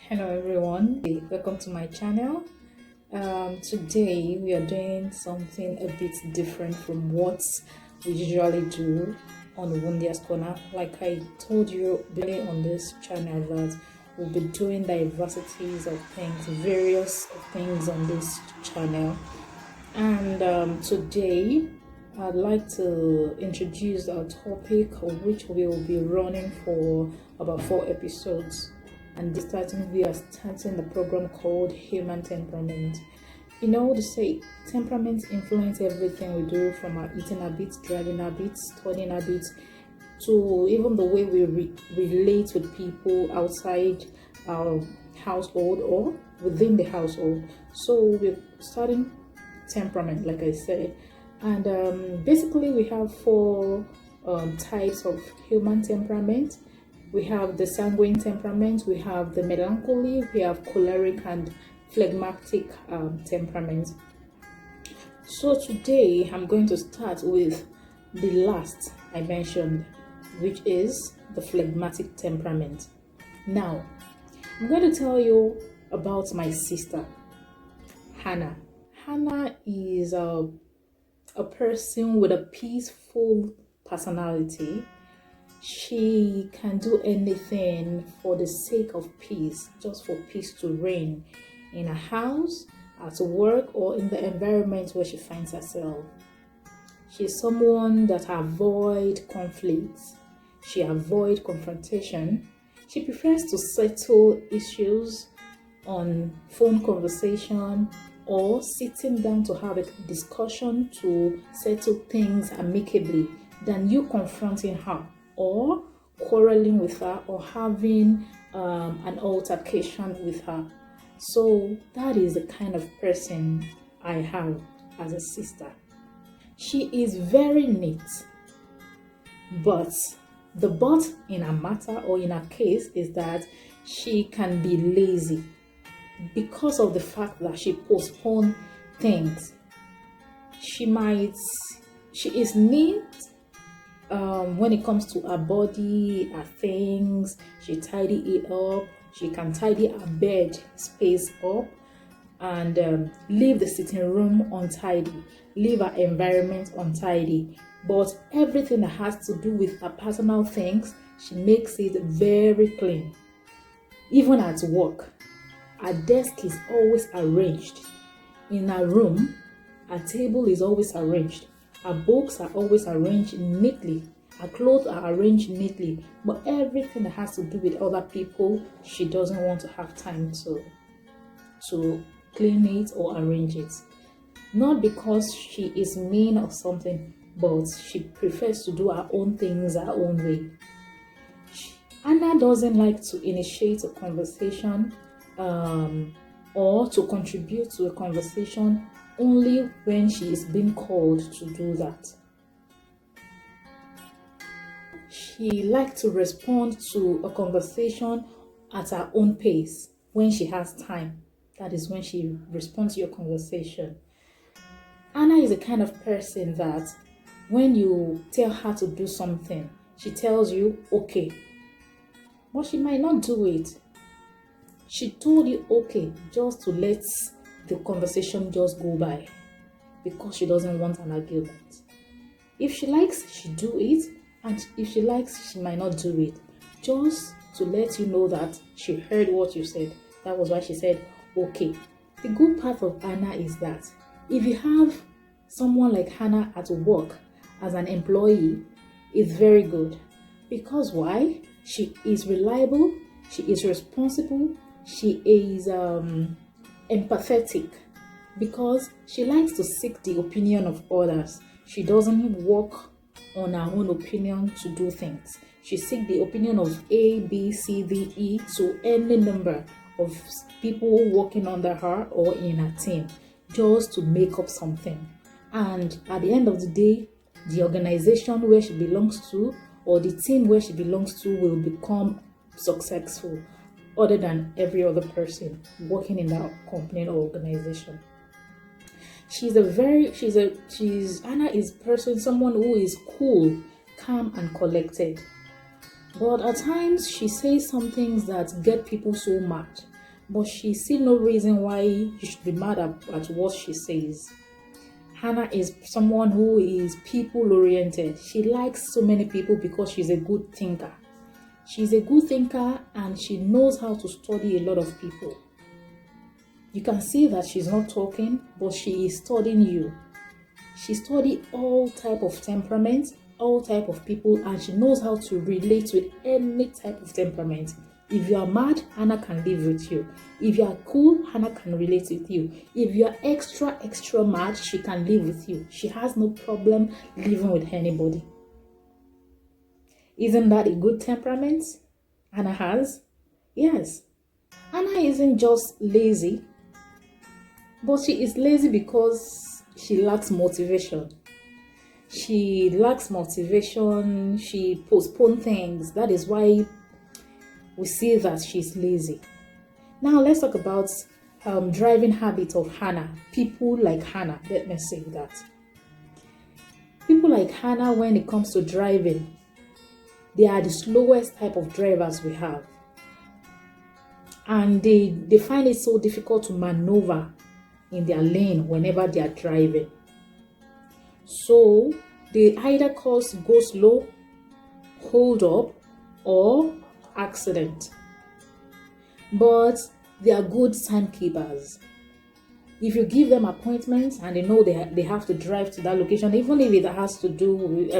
Hello everyone, welcome to my channel. Today we are doing something a bit different from what we usually do on Wundia's Corner. Like I told you on this channel that we'll be doing diversities of things, various things on this channel. And today I'd like to introduce our topic, which we will be running for about 4 episodes. And this time we are starting the program called Human Temperament. You know, they say temperaments influence everything we do, from our eating habits, driving habits, studying habits, to even the way we relate with people outside our household or within the household. So we're starting temperament, like I said, and basically we have 4 types of human temperament. We have the sanguine temperament, we have the melancholy, we have choleric and phlegmatic temperament. So today I'm going to start with the last I mentioned, which is the phlegmatic temperament. Now, I'm going to tell you about my sister, Hannah. Hannah is a person with a peaceful personality. She can do anything for the sake of peace, just for peace to reign in a house, at work, or in the environment where she finds herself. She's someone that avoids conflicts. She avoids confrontation. She prefers to settle issues on phone conversation or sitting down to have a discussion to settle things amicably than you confronting her or quarreling with her or having an altercation with her. So that is the kind of person I have as a sister. She is very neat, but the but in a matter or in a case is that she can be lazy because of the fact that she postpones things. She is neat when it comes to her body, her things. She tidy it up. She can tidy her bed space up and leave the sitting room untidy, leave her environment untidy. But everything that has to do with her personal things, she makes it very clean. Even at work, her desk is always arranged. In her room, her table is always arranged. Her books are always arranged neatly. Her clothes are arranged neatly. But everything that has to do with other people, she doesn't want to have time to clean it or arrange it. Not because she is mean or something, but she prefers to do her own things her own way. Anna doesn't like to initiate a conversation or to contribute to a conversation only when she is being called to do that. She likes to respond to a conversation at her own pace when she has time. That is when she responds to your conversation. Anna is the kind of person that when you tell her to do something, she tells you, okay, but she might not do it. She told you okay just to let the conversation just go by because she doesn't want an argument. If she likes, she do it, and if she likes, she might not do it. Just to let you know that she heard what you said. That was why she said okay. The good part of Anna is that if you have someone like Hannah at work as an employee, it's very good. Because why? She is reliable, she is responsible, she is empathetic, because she likes to seek the opinion of others. She doesn't work on her own opinion to do things. She seeks the opinion of A, B, C, D, E to any number of people working under her or in her team just to make up something. And at the end of the day, the organization where she belongs to or the team where she belongs to will become successful, other than every other person working in that company or organization. Anna is someone who is cool, calm and collected. But at times she says some things that get people so mad. but she see no reason why you should be mad at what she says. Hannah is someone who is people oriented. She likes so many people because she's a good thinker. She's a good thinker and she knows how to study a lot of people. You can see that she's not talking, but she is studying you. She studies all type of temperaments, all type of people, and she knows how to relate with any type of temperament. If you are mad, Hannah can live with you. If you are cool, Hannah can relate with you. If you are extra mad, she can live with you. She has no problem living with anybody. Isn't that a good temperament Hannah has? Yes. Hannah isn't just lazy, but she is lazy because she lacks motivation. She lacks motivation. She postpones things. That is why we see that she's lazy. Now let's talk about driving habits of Hannah. People like Hannah, let me say that. People like Hannah, when it comes to driving, they are the slowest type of drivers we have. And they find it so difficult to maneuver in their lane whenever they are driving. So they either cause go slow, hold up, or accident. But they are good timekeepers. If you give them appointments and they know they have to drive to that location, even if it has to do with,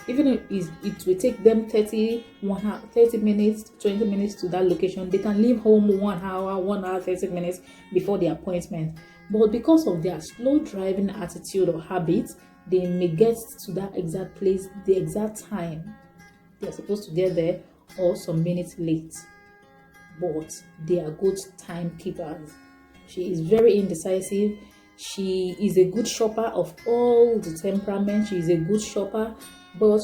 even if it will take them 30 minutes, 20 minutes to that location, they can leave home 1 hour, 30 minutes before the appointment. But because of their slow driving attitude or habits, they may get to that exact place, the exact time they're supposed to get there, or some minutes late. But they are good timekeepers. She is very indecisive. She is a good shopper of all the temperament. She is a good shopper, but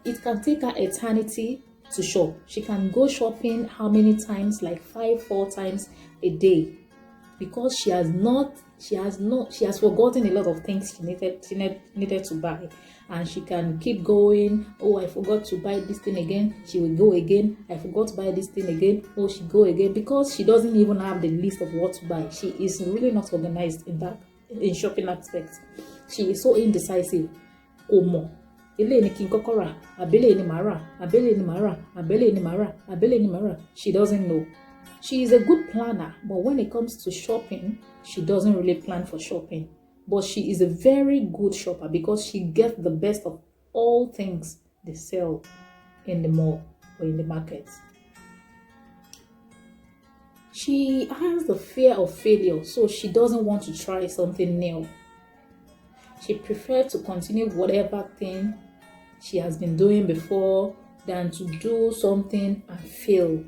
it can take her eternity to shop. She can go shopping how many times? Like 4 times a day, because she has forgotten a lot of things she needed to buy. And she can keep going. Oh, I forgot to buy this thing again. She will go again. I forgot to buy this thing again. Oh, she go again, because she doesn't even have the list of what to buy. She is really not organized in shopping aspect. She is so indecisive. Omo, ele ni kin kokora, abele ni mara, abele ni mara, abele ni mara, abele ni mara. She doesn't know. She is a good planner, but when it comes to shopping, she doesn't really plan for shopping. But she is a very good shopper because she gets the best of all things they sell in the mall or in the market. She has the fear of failure, so she doesn't want to try something new. She prefers to continue whatever thing she has been doing before than to do something and fail.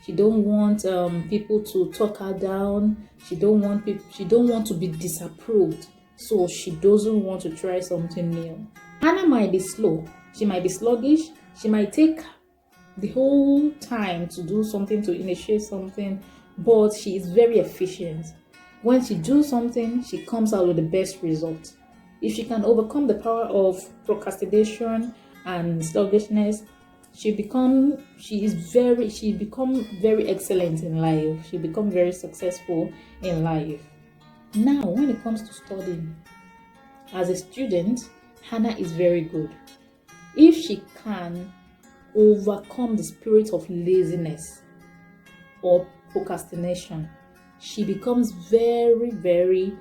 She don't want people to talk her down. She don't want to be disapproved. So she doesn't want to try something new. Hannah might be slow. She might be sluggish. She might take the whole time to do something, to initiate something, but she is very efficient. When she does something, she comes out with the best result. If she can overcome the power of procrastination and sluggishness, she become very excellent in life. She become very successful in life. Now, when it comes to studying, as a student, Hannah is very good. If she can overcome the spirit of laziness or procrastination, she becomes very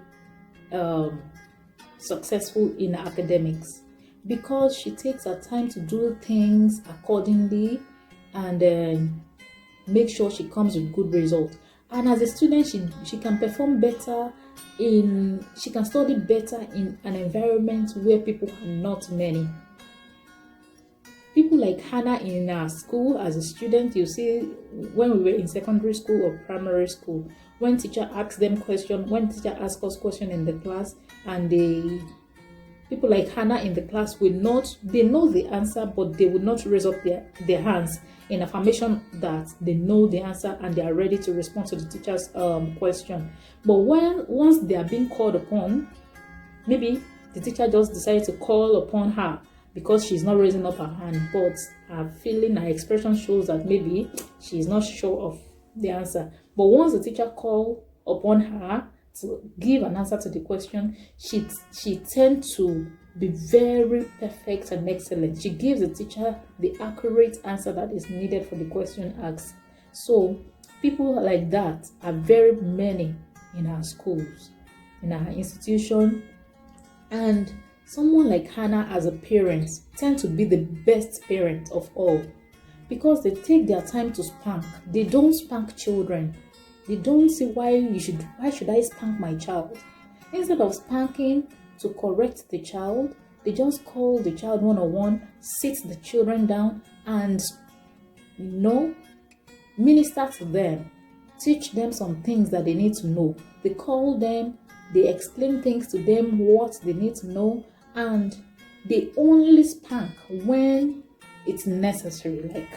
successful in academics, because she takes her time to do things accordingly and make sure she comes with good results. And as a student, she can perform better she can study better in an environment where people are not many. People like Hannah in our school as a student, you see, when we were in secondary school or primary school, when teacher asks us question in the class, and people like Hannah in the class they know the answer, but they would not raise up their hands in affirmation that they know the answer and they are ready to respond to the teacher's question. But once they are being called upon, maybe the teacher just decided to call upon her because she's not raising up her hand, but her expression shows that maybe she is not sure of the answer. But once the teacher called upon her to give an answer to the question, she tends to be very perfect and excellent. She gives the teacher the accurate answer that is needed for the question asked. So people like that are very many in our schools, in our institution, and someone like Hannah as a parent tend to be the best parent of all, because they take their time to spank. They don't spank children. They don't say why should I spank my child. Instead of spanking to correct the child, they just call the child one-on-one, sit the children down, and minister to them, teach them some things that they need to know. They call them, they explain things to them, what they need to know, and they only spank when it's necessary. Like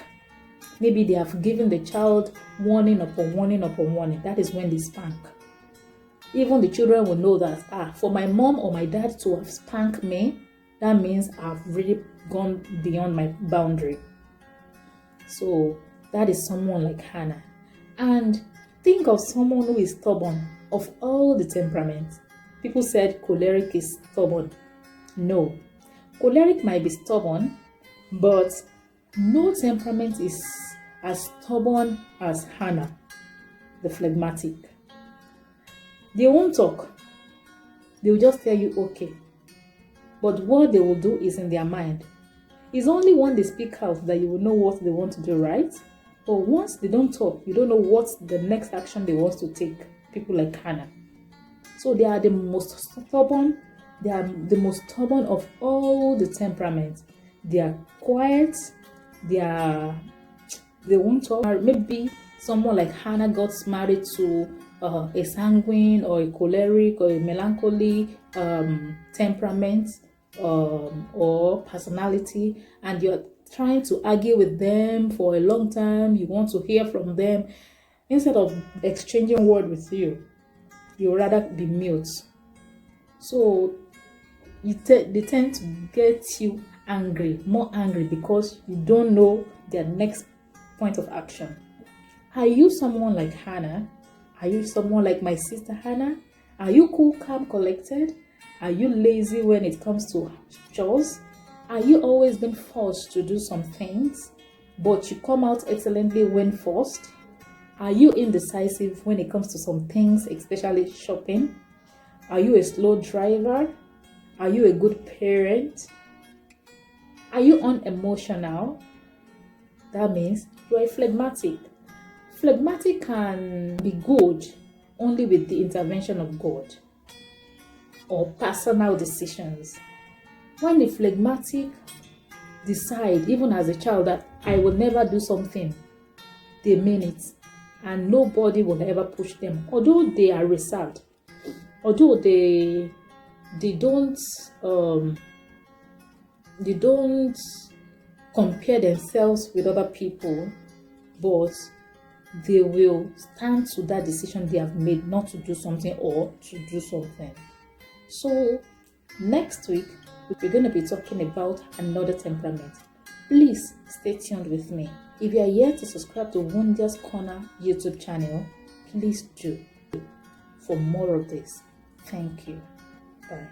maybe they have given the child warning upon warning upon warning. That is when they spank. Even the children will know that, for my mom or my dad to have spanked me, that means I've really gone beyond my boundary. So that is someone like Hannah. And think of someone who is stubborn. Of all the temperaments, people said choleric is stubborn. No, choleric might be stubborn, but no temperament is as stubborn as Hannah, the phlegmatic. They won't talk. They will just tell you okay. But what they will do is in their mind. It's only when they speak out that you will know what they want to do, right? But once they don't talk, you don't know what the next action they want to take. People like Hannah. So they are the most stubborn. They are the most stubborn of all the temperaments. They are quiet. They won't talk. Maybe someone like Hannah got married to a sanguine or a choleric or a melancholy temperament or personality, and you're trying to argue with them for a long time. You want to hear from them. Instead of exchanging word with you, you rather be mute. So they tend to get you angry, more angry, because you don't know their next point of action. Are you someone like Hannah? Are you someone like my sister Hannah? Are you cool, calm, collected? Are you lazy when it comes to chores? Are you always been forced to do some things, but you come out excellently when forced? Are you indecisive when it comes to some things, especially shopping? Are you a slow driver? Are you a good parent? Are you unemotional? That means you are a phlegmatic. Phlegmatic can be good only with the intervention of God or personal decisions. When the phlegmatic decide, even as a child, that I will never do something, they mean it, and nobody will ever push them. Although they are reserved, although they don't compare themselves with other people, but they will stand to that decision they have made, not to do something or to do something. So next week we're going to be talking about another temperament. Please stay tuned with me. If you are yet to subscribe to Wonder's Corner YouTube channel, please do for more of this. Thank you. Bye.